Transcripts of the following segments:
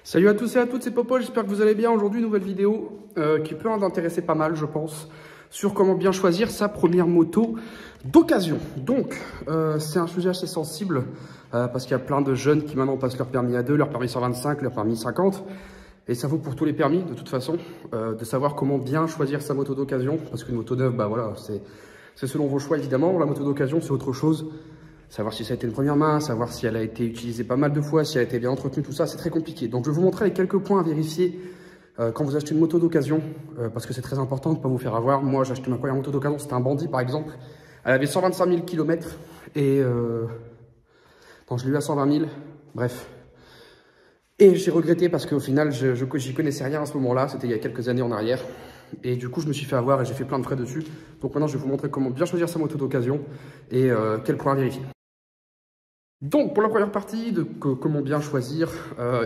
Salut à tous et à toutes, c'est Popo, j'espère que vous allez bien. Aujourd'hui, nouvelle vidéo qui peut en intéresser pas mal, je pense, sur comment bien choisir sa première moto d'occasion. Donc, c'est un sujet assez sensible parce qu'il y a plein de jeunes qui maintenant passent leur permis A2, leur permis 125, leur permis 50. Et ça vaut pour tous les permis, de toute façon, de savoir comment bien choisir sa moto d'occasion. Parce qu'une moto neuve, bah voilà, c'est selon vos choix, évidemment. La moto d'occasion, c'est autre chose. Savoir si ça a été une première main, savoir si elle a été utilisée pas mal de fois, si elle a été bien entretenue, tout ça, c'est très compliqué. Donc je vais vous montrer les quelques points à vérifier quand vous achetez une moto d'occasion, parce que c'est très important de ne pas vous faire avoir. Moi, j'ai acheté ma première moto d'occasion, c'était un Bandit par exemple. Elle avait 125 000 km et non, je l'ai eu à 120 000, bref. Et j'ai regretté parce qu'au final, j'y connaissais rien à ce moment-là, c'était il y a quelques années en arrière. Et du coup, je me suis fait avoir et j'ai fait plein de frais dessus. Donc maintenant, je vais vous montrer comment bien choisir sa moto d'occasion et quels points à vérifier. Donc, pour la première partie de comment bien choisir,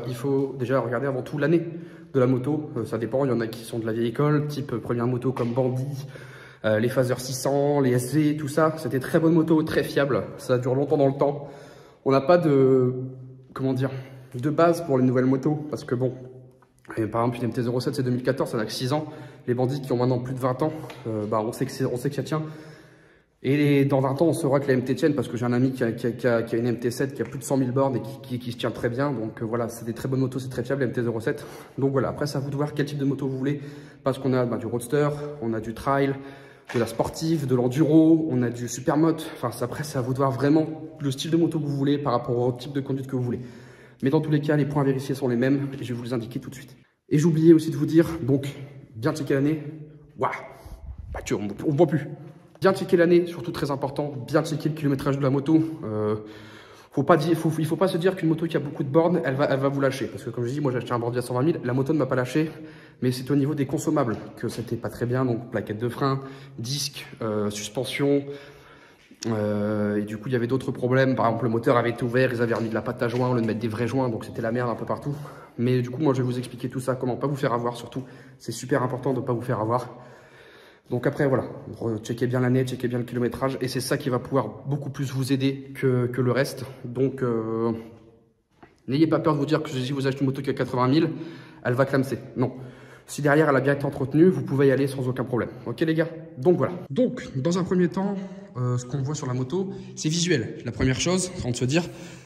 il faut déjà regarder avant tout l'année de la moto. Ça dépend, il y en a qui sont de la vieille école, type première moto comme Bandit, les Phaser 600, les SV, tout ça. C'était très bonne moto, très fiable. Ça dure longtemps dans le temps. On n'a pas de, comment dire, de base pour les nouvelles motos. Parce que bon, par exemple, une MT-07, c'est 2014, ça n'a que 6 ans. Les Bandits qui ont maintenant plus de 20 ans, bah, on sait que ça tient. Et dans 20 ans, on saura que la MT tienne parce que j'ai un ami qui a une MT7 qui a plus de 100 000 bornes et qui se tient très bien. Donc voilà, c'est des très bonnes motos, c'est très fiable, la MT-07. Donc voilà, après, c'est à vous de voir quel type de moto vous voulez. Parce qu'on a du roadster, on a du trail, de la sportive, de l'enduro, on a du supermoto. Enfin, après, c'est à vous de voir vraiment le style de moto que vous voulez par rapport au type de conduite que vous voulez. Mais dans tous les cas, les points à vérifier sont les mêmes et je vais vous les indiquer tout de suite. Et j'ai oublié aussi de vous dire, donc, bien checker l'année. Waouh, bah, on ne voit plus. Bien checker l'année, surtout très important. Bien checker le kilométrage de la moto. Il faut pas se dire qu'une moto qui a beaucoup de bornes, elle va vous lâcher. Parce que comme je dis, moi j'ai acheté un Bandit à 120 000, la moto ne m'a pas lâché. Mais c'est au niveau des consommables que c'était pas très bien. Donc plaquettes de frein, disque, suspension. Et du coup, il y avait d'autres problèmes. Par exemple, le moteur avait été ouvert, ils avaient remis de la pâte à joint au lieu de mettre des vrais joints. Donc c'était la merde un peu partout. Mais du coup, moi je vais vous expliquer tout ça, comment pas vous faire avoir surtout. C'est super important de ne pas vous faire avoir. Donc après, voilà, checkez bien l'année, checkez bien le kilométrage. Et c'est ça qui va pouvoir beaucoup plus vous aider que le reste. Donc, n'ayez pas peur de vous dire que si vous achetez une moto qui a 80 000, elle va clamser. Non. Si derrière, elle a bien été entretenue, vous pouvez y aller sans aucun problème. Ok, les gars? Donc, voilà. Donc, dans un premier temps, ce qu'on voit sur la moto, c'est visuel. La première chose, c'est de se dire,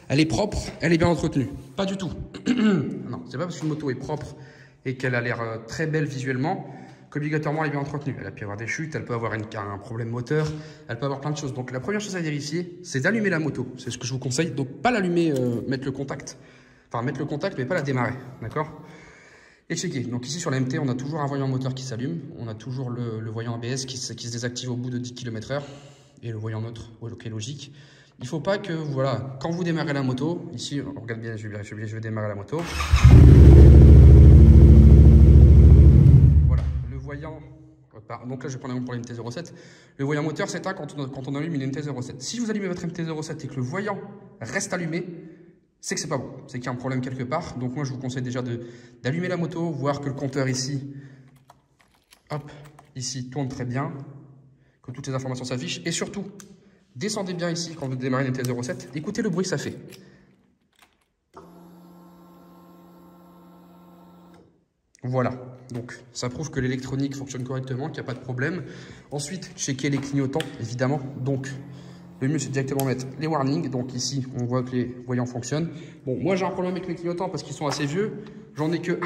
elle est propre, elle est bien entretenue. Pas du tout. Non, c'est pas parce qu'une moto est propre et qu'elle a l'air très belle visuellement qu'obligatoirement elle est bien entretenue. Elle a pu avoir des chutes, elle peut avoir un problème moteur, elle peut avoir plein de choses. Donc la première chose à vérifier, c'est d'allumer la moto. C'est ce que je vous conseille. Donc pas l'allumer, mettre le contact. Enfin mettre le contact mais pas la démarrer. D'accord? Et checker. Donc ici sur la MT, on a toujours un voyant moteur qui s'allume. On a toujours le voyant ABS qui se désactive au bout de 10 km/h. Et le voyant neutre, qui est logique. Il ne faut pas que, voilà, quand vous démarrez la moto, ici, regarde bien, je vais démarrer la moto. Donc là, je vais prendre un exemple pour la MT-07. Le voyant moteur s'éteint quand on allume une MT-07. Si vous allumez votre MT-07 et que le voyant reste allumé, c'est que c'est pas bon. C'est qu'il y a un problème quelque part. Donc moi, je vous conseille déjà d'allumer la moto, voir que le compteur ici, hop, ici, tourne très bien, que toutes les informations s'affichent. Et surtout, descendez bien ici quand vous démarrez une MT-07. Écoutez le bruit que ça fait. Voilà, donc ça prouve que l'électronique fonctionne correctement, qu'il n'y a pas de problème. Ensuite, checker les clignotants, évidemment. Donc, le mieux, c'est directement mettre les warnings. Donc ici, on voit que les voyants fonctionnent. Bon, moi, j'ai un problème avec les clignotants parce qu'ils sont assez vieux. J'en ai que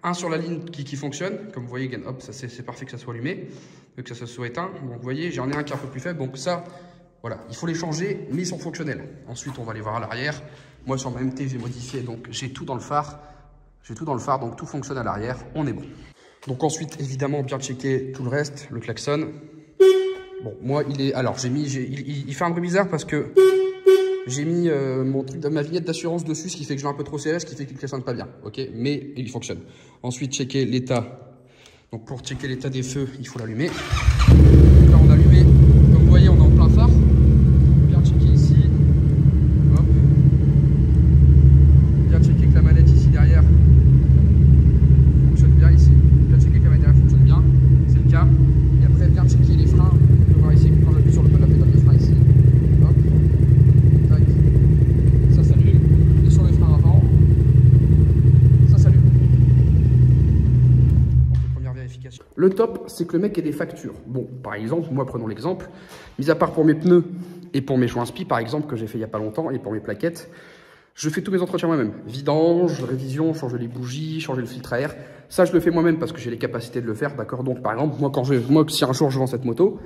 un sur la ligne qui fonctionne. Comme vous voyez, hop, c'est parfait que ça soit allumé, que ça soit éteint. Donc, vous voyez, j'en ai un qui est un peu plus faible. Donc ça, voilà, il faut les changer, mais ils sont fonctionnels. Ensuite, on va les voir à l'arrière. Moi, sur ma MT, j'ai modifié, donc j'ai tout dans le phare. J'ai tout dans le phare, donc tout fonctionne à l'arrière, on est bon. Donc ensuite, évidemment, bien checker tout le reste, le klaxon. Bon, moi, alors, il fait un bruit bizarre parce que j'ai mis ma vignette d'assurance dessus, ce qui fait que je l'ai un peu trop serré, ce qui fait qu'il ne klaxonne pas bien, ok? Mais il fonctionne. Ensuite, checker l'état. Donc pour checker l'état des feux, il faut l'allumer. Là, on a allumé, comme vous voyez, on est en plein phare. Bien checker ici. Hop. Bien checker que la manette ici derrière fonctionne bien ici. Bien checker que la manette derrière fonctionne bien. C'est le cas. Et après, bien checker les freins. On peut voir ici, quand j'appuie sur le bouton de la pédale de frein ici. Hop. Tac. Ça s'allume. Et sur les freins avant, Le top, c'est que le mec ait des factures. Bon, par exemple, moi, prenons l'exemple, mis à part pour mes pneus et pour mes joints spi, par exemple, que j'ai fait il n'y a pas longtemps, et pour mes plaquettes, je fais tous mes entretiens moi-même. Vidange, révision, changer les bougies, changer le filtre à air. Ça, je le fais moi-même parce que j'ai les capacités de le faire, d'accord? Donc, par exemple, moi, si un jour je vends cette moto,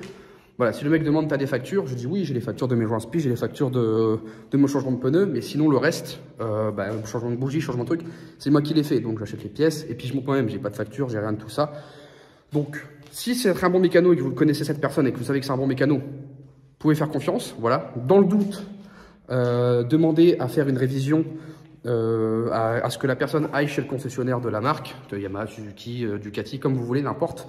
voilà, si le mec demande, t'as des factures, je dis oui, j'ai les factures de mes joints spi, j'ai les factures de mon changement de pneus, mais sinon, le reste, changement de bougie, changement de truc, c'est moi qui les fais. Donc, j'achète les pièces et puis je monte moi-même. J'ai pas de facture, j'ai rien de tout ça. Donc, si c'est un bon mécano et que vous connaissez cette personne et que vous savez que c'est un bon mécano, vous pouvez faire confiance, voilà. Dans le doute, demandez à faire une révision, à ce que la personne aille chez le concessionnaire de la marque, de Yamaha, Suzuki, Ducati, comme vous voulez, n'importe,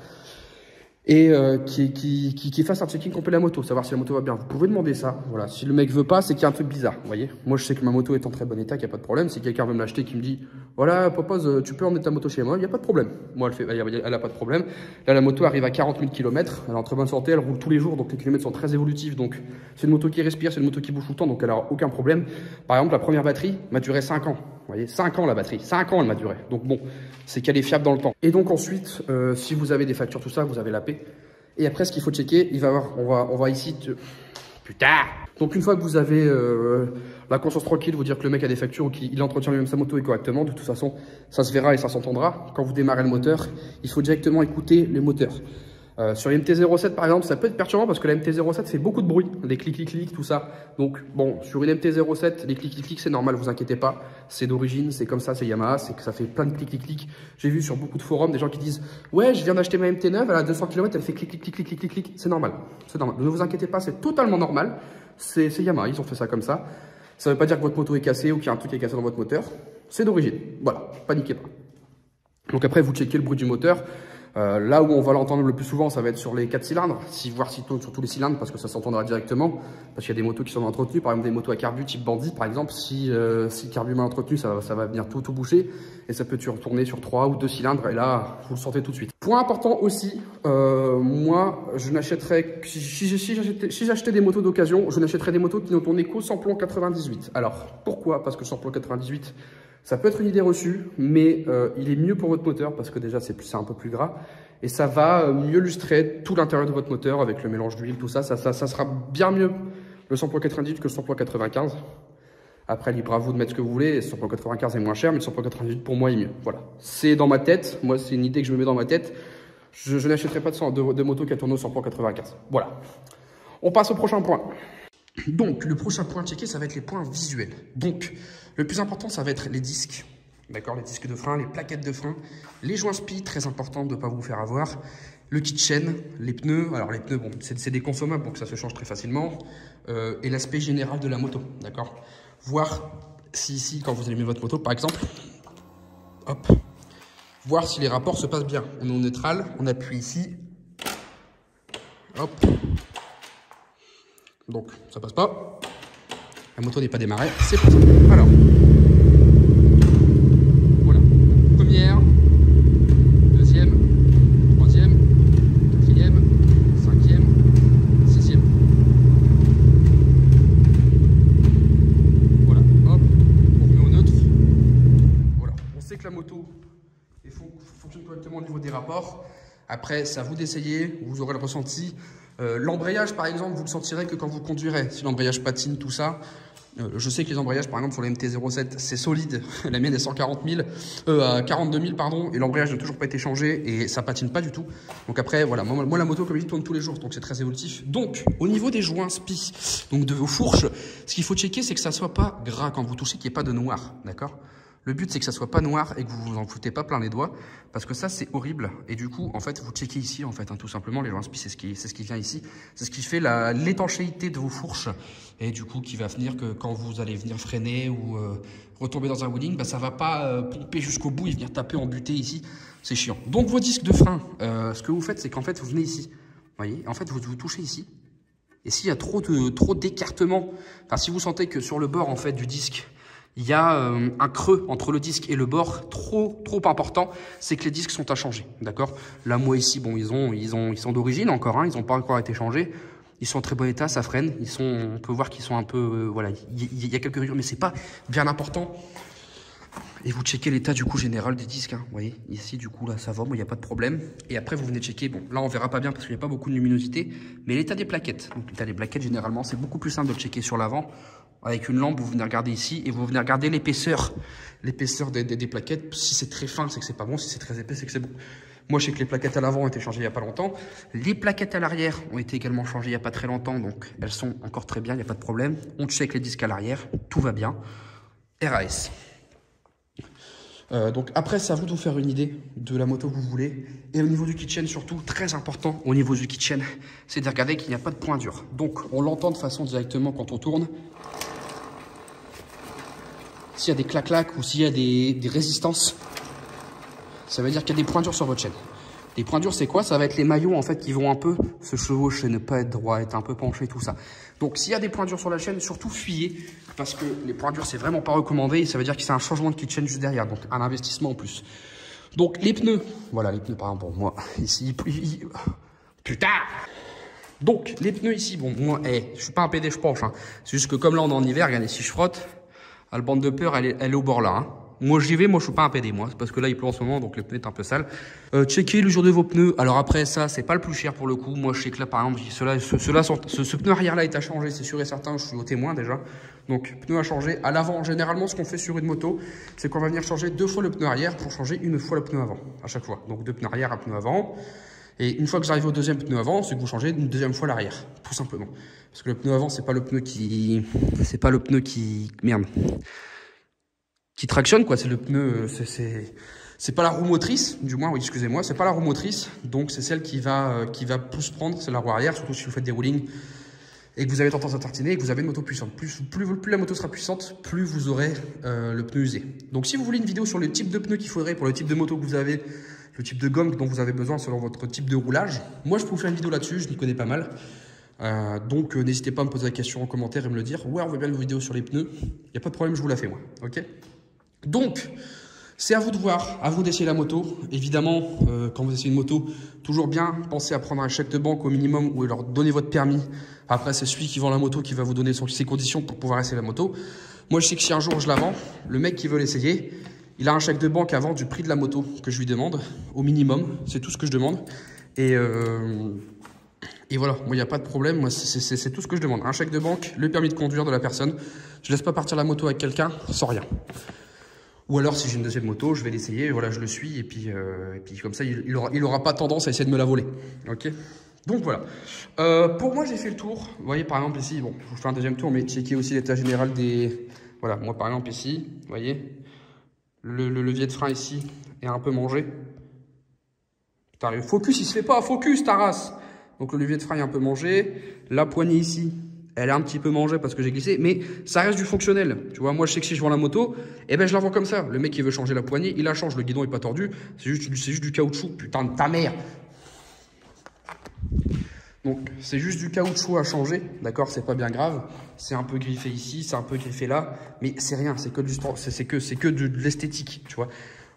et qui fasse un checking complet de la moto, savoir si la moto va bien. Vous pouvez demander ça, voilà. Si le mec veut pas, c'est qu'il y a un truc bizarre, vous voyez. Moi, je sais que ma moto est en très bon état, qu'il n'y a pas de problème. Si quelqu'un veut me l'acheter, qui me dit, voilà, propose, tu peux emmener ta moto chez moi, il n'y a pas de problème. Moi, elle a pas de problème. Là, la moto arrive à 40 000 km, elle est en très bonne santé, elle roule tous les jours, donc les kilomètres sont très évolutifs. Donc, c'est une moto qui respire, c'est une moto qui bouge tout le temps, donc elle n'a aucun problème. Par exemple, la première batterie m'a duré 5 ans. Vous voyez, 5 ans la batterie, 5 ans elle m'a duré. Donc bon, c'est qu'elle est fiable dans le temps. Et donc ensuite, si vous avez des factures, tout ça, vous avez la paix. Et après, ce qu'il faut checker, il va y avoir, on va ici, putain. Donc une fois que vous avez la conscience tranquille, vous dire que le mec a des factures ou qu'il entretient lui-même sa moto et correctement, de toute façon, ça se verra et ça s'entendra. Quand vous démarrez le moteur, il faut directement écouter les moteurs. Sur une MT-07 par exemple, ça peut être perturbant parce que la MT-07 fait beaucoup de bruit, des clics, tout ça. Donc bon, sur une MT-07, les clics, c'est normal, vous inquiétez pas. C'est d'origine, c'est comme ça, c'est Yamaha, c'est que ça fait plein de clics. J'ai vu sur beaucoup de forums des gens qui disent « Ouais, je viens d'acheter ma MT-9, elle a 200 km, elle fait clic. » C'est normal, c'est normal. Ne vous inquiétez pas, c'est totalement normal. C'est Yamaha, ils ont fait ça comme ça. Ça veut pas dire que votre moto est cassée ou qu'il y a un truc qui est cassé dans votre moteur. C'est d'origine, voilà, paniquez pas. Donc après, vous checkez le bruit du moteur. Là où on va l'entendre le plus souvent, ça va être sur les 4 cylindres, voir s'il tourne sur tous les cylindres, parce que ça s'entendra directement. Parce qu'il y a des motos qui sont entretenues, par exemple des motos à carbu type Bandit, par exemple, si le carbu mal entretenu, ça va venir tout boucher, et ça peut tourner sur 3 ou 2 cylindres, et là, vous le sentez tout de suite. Point important aussi, moi, je n'achèterais, si j'achetais des motos d'occasion, je n'achèterais des motos qui n'ont tourné qu'au samplon 98. Alors, pourquoi? Parce que le samplon 98, ça peut être une idée reçue, mais il est mieux pour votre moteur parce que déjà c'est un peu plus gras et ça va mieux lustrer tout l'intérieur de votre moteur avec le mélange d'huile, tout ça. Ça sera bien mieux le samplon 98 que le samplon 95. Après, libre à vous de mettre ce que vous voulez. Le samplon 95 est moins cher, mais le samplon 98 pour moi est mieux. Voilà, c'est dans ma tête. Moi, c'est une idée que je me mets dans ma tête. Je n'achèterai pas de moto qui a tourné au samplon 95. Voilà. On passe au prochain point. Donc, le prochain point à checker, ça va être les points visuels. Donc, le plus important, ça va être les disques. D'accord, les disques de frein, les plaquettes de frein, les joints spi, très important de ne pas vous faire avoir, le kit chaîne, les pneus. Alors, les pneus, bon, c'est des consommables, donc ça se change très facilement. Et l'aspect général de la moto, d'accord. Voir si ici, quand vous allumez votre moto, par exemple, hop, voir si les rapports se passent bien. On est en neutral, on appuie ici, hop. Donc, ça passe pas. La moto n'est pas démarrée. C'est parti. Alors. Voilà. Première. Deuxième. Troisième. Quatrième. Cinquième. Sixième. Voilà. Hop. On remet au neutre. Voilà. On sait que la moto fonctionne correctement au niveau des rapports. Après, c'est à vous d'essayer. Vous aurez le ressenti. L'embrayage, par exemple, vous le sentirez que quand vous conduirez. Si l'embrayage patine, tout ça. Je sais que les embrayages, par exemple, sur la MT-07, c'est solide. La mienne est 42 000, pardon, et l'embrayage n'a toujours pas été changé et ça patine pas du tout. Donc après, voilà, moi la moto, comme je dis, tourne tous les jours, donc c'est très évolutif. Donc, au niveau des joints spi, donc de vos fourches, ce qu'il faut checker, c'est que ça soit pas gras quand vous touchez, qu'il n'y ait pas de noir, d'accord? Le but, c'est que ça soit pas noir et que vous vous en foutez pas plein les doigts, parce que ça, c'est horrible. Et du coup, en fait, vous checkez ici, en fait, hein, tout simplement, les joints spi, c'est ce qui vient ici. C'est ce qui fait l'étanchéité de vos fourches. Et du coup, qui va venir que quand vous allez venir freiner ou retomber dans un wheeling, bah, ça va pas pomper jusqu'au bout et venir taper en butée ici. C'est chiant. Donc, vos disques de frein, ce que vous faites, c'est qu'en fait, vous venez ici. Vous voyez, en fait, vous touchez ici. Et s'il y a trop d'écartement, enfin, si vous sentez que sur le bord, en fait, du disque, il y a un creux entre le disque et le bord trop important, c'est que les disques sont à changer, d'accord? Là, moi ici, bon, ils sont d'origine encore, hein, ils n'ont pas encore été changés. Ils sont en très bon état, ça freine. On peut voir qu'ils sont un peu, voilà, il y a quelques rayures, mais c'est pas bien important. Et vous checkez l'état du coup général des disques. Hein. Vous voyez, ici du coup là ça va, il n'y a pas de problème. Et après vous venez checker, bon là on verra pas bien parce qu'il n'y a pas beaucoup de luminosité, mais l'état des plaquettes. Donc l'état des plaquettes généralement c'est beaucoup plus simple de le checker sur l'avant. Avec une lampe vous venez regarder ici et vous venez regarder l'épaisseur. L'épaisseur des plaquettes. Si c'est très fin c'est que c'est pas bon, si c'est très épais c'est que c'est bon. Moi je sais que les plaquettes à l'avant ont été changées il n'y a pas longtemps. Les plaquettes à l'arrière ont été également changées il n'y a pas très longtemps, donc elles sont encore très bien, il n'y a pas de problème. On check les disques à l'arrière, tout va bien. RAS. Donc après, c'est à vous de vous faire une idée de la moto que vous voulez. Et au niveau du kitchen, surtout, très important au niveau du kitchen, c'est de regarder qu'il n'y a pas de point dur. Donc, on l'entend de façon directement quand on tourne. S'il y a des clac-clac ou s'il y a des résistances, ça veut dire qu'il y a des points durs sur votre chaîne. Les points durs, c'est quoi? Ça va être les maillons en fait qui vont un peu se chevaucher, ne pas être droit, être un peu penché, tout ça. Donc s'il y a des points durs sur la chaîne, surtout fuyez, parce que les points durs, c'est vraiment pas recommandé. Et ça veut dire que c'est un changement de kitchen juste derrière, donc un investissement en plus. Donc les pneus, voilà les pneus par exemple, bon, moi ici, putain. Donc les pneus ici, bon moi, je suis pas un PD, je penche. Hein. C'est juste que comme là on est en hiver, regardez, si je frotte, la bande de peur, elle est au bord là. Hein. Moi j'y vais, moi je suis pas un PD moi, c'est parce que là il pleut en ce moment donc les pneus est un peu sale. Checkez l'usure de vos pneus. Alors après ça c'est pas le plus cher pour le coup. Moi je sais que là par exemple ce pneu arrière là est à changer, c'est sûr et certain, je suis au témoin déjà. Donc pneu à changer. À l'avant généralement ce qu'on fait sur une moto, c'est qu'on va venir changer 2 fois le pneu arrière pour changer une fois le pneu avant à chaque fois. Donc 2 pneus arrière, un pneu avant. Et une fois que j'arrive au deuxième pneu avant, c'est que vous changez une deuxième fois l'arrière, tout simplement. Parce que le pneu avant c'est pas le pneu qui merde. Qui tractionne quoi, c'est le pneu, c'est pas la roue motrice, du moins, oui, excusez-moi, c'est pas la roue motrice, donc c'est celle qui va plus prendre, c'est la roue arrière, surtout si vous faites des roulings et que vous avez tendance à tartiner et que vous avez une moto puissante. Plus la moto sera puissante, plus vous aurez le pneu usé. Donc si vous voulez une vidéo sur le type de pneu qu'il faudrait pour le type de moto que vous avez, le type de gomme dont vous avez besoin selon votre type de roulage, moi je peux vous faire une vidéo là-dessus, je m'y connais pas mal. Donc n'hésitez pas à me poser la question en commentaire et me le dire. Ouais, on veut bien une vidéo sur les pneus, il n'y a pas de problème, je vous la fais moi, ok? Donc, c'est à vous de voir, à vous d'essayer la moto. Évidemment, quand vous essayez une moto, toujours bien pensez à prendre un chèque de banque au minimum ou leur donner votre permis. Après, c'est celui qui vend la moto qui va vous donner ses conditions pour pouvoir essayer la moto. Moi, je sais que si un jour je la vends, le mec qui veut l'essayer, il a un chèque de banque avant du prix de la moto que je lui demande, au minimum. C'est tout ce que je demande. Et voilà, moi, il n'y a pas de problème. Moi, c'est tout ce que je demande. Un chèque de banque, le permis de conduire de la personne. Je ne laisse pas partir la moto avec quelqu'un sans rien. Ou alors, si j'ai une deuxième moto, je vais l'essayer, voilà, je le suis, et puis comme ça, il aura pas tendance à essayer de me la voler. Ok? Donc voilà. Pour moi, j'ai fait le tour. Vous voyez, par exemple, ici, bon, je vous fais un deuxième tour, mais checker aussi l'état général des... Voilà, moi, par exemple, ici, vous voyez, le levier de frein ici est un peu mangé. Putain, le focus, il se fait pas, focus, ta race. Donc, le levier de frein est un peu mangé. La poignée ici, elle est un petit peu mangée parce que j'ai glissé, mais ça reste du fonctionnel. Tu vois, moi, je sais que si je vends la moto, eh ben, je la vends comme ça. Le mec qui veut changer la poignée, il la change. Le guidon est pas tordu. C'est juste du caoutchouc. Putain de ta mère. Donc, c'est juste du caoutchouc à changer. D'accord, c'est pas bien grave. C'est un peu griffé ici, c'est un peu griffé là. Mais c'est rien. C'est que de l'esthétique. Tu vois.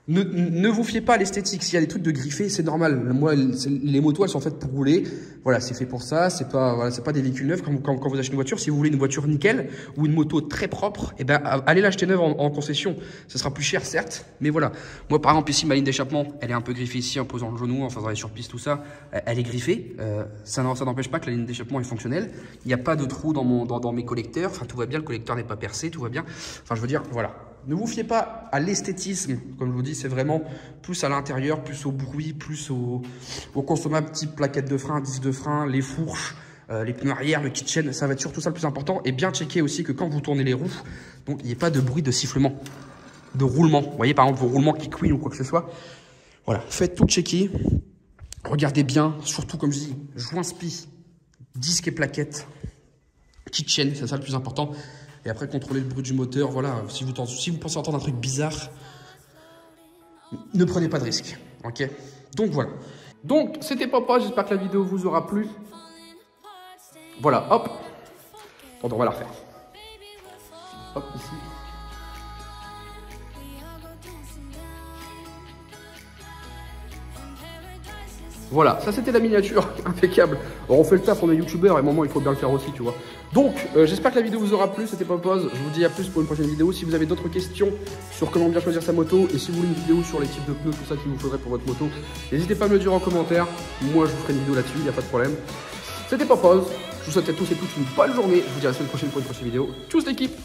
Ne vous fiez pas à l'esthétique. S'il y a des trucs de griffés, c'est normal. Moi, les motos, elles sont faites pour rouler. Voilà, c'est fait pour ça. C'est pas, voilà, c'est pas des véhicules neufs. Quand vous achetez une voiture, si vous voulez une voiture nickel ou une moto très propre, eh ben, allez l'acheter neuve en concession. Ça sera plus cher, certes. Mais voilà. Moi, par exemple, ici, ma ligne d'échappement, elle est un peu griffée ici en posant le genou, en faisant les surpistes, tout ça. Elle est griffée. Ça n'empêche pas que la ligne d'échappement est fonctionnelle. Il n'y a pas de trou dans mes collecteurs. Enfin, tout va bien. Le collecteur n'est pas percé. Tout va bien. Enfin, je veux dire, voilà. Ne vous fiez pas à l'esthétisme, comme je vous dis, c'est vraiment plus à l'intérieur, plus au bruit, plus au consommable type plaquettes de frein, disques de frein, les fourches, les pneus arrière, le kitchen, ça va être surtout ça le plus important. Et bien checker aussi que quand vous tournez les roues, donc il n'y ait pas de bruit de sifflement, de roulement. Vous voyez par exemple vos roulements qui couinent ou quoi que ce soit. Voilà, faites tout checker, regardez bien, surtout comme je dis, joint spi, disque et plaquettes, kitchen, c'est ça le plus important. Et après, contrôler le bruit du moteur. Voilà, si vous pensez entendre un truc bizarre, ne prenez pas de risque. Ok? Donc, voilà. Donc, c'était Papa. J'espère que la vidéo vous aura plu. Voilà, hop. Attends, on va la refaire. Hop, ici. Voilà, ça c'était la miniature, impeccable. Alors on fait le taf, on est youtubeur et à un moment il faut bien le faire aussi, tu vois. Donc j'espère que la vidéo vous aura plu, c'était Popose. Je vous dis à plus pour une prochaine vidéo. Si vous avez d'autres questions sur comment bien choisir sa moto et si vous voulez une vidéo sur les types de pneus, tout ça qu'il vous faudrait pour votre moto, n'hésitez pas à me le dire en commentaire. Moi je vous ferai une vidéo là-dessus, il n'y a pas de problème. C'était Popose, je vous souhaite à tous et toutes une bonne journée. Je vous dis à la semaine prochaine pour une prochaine vidéo. Tchuss l'équipe!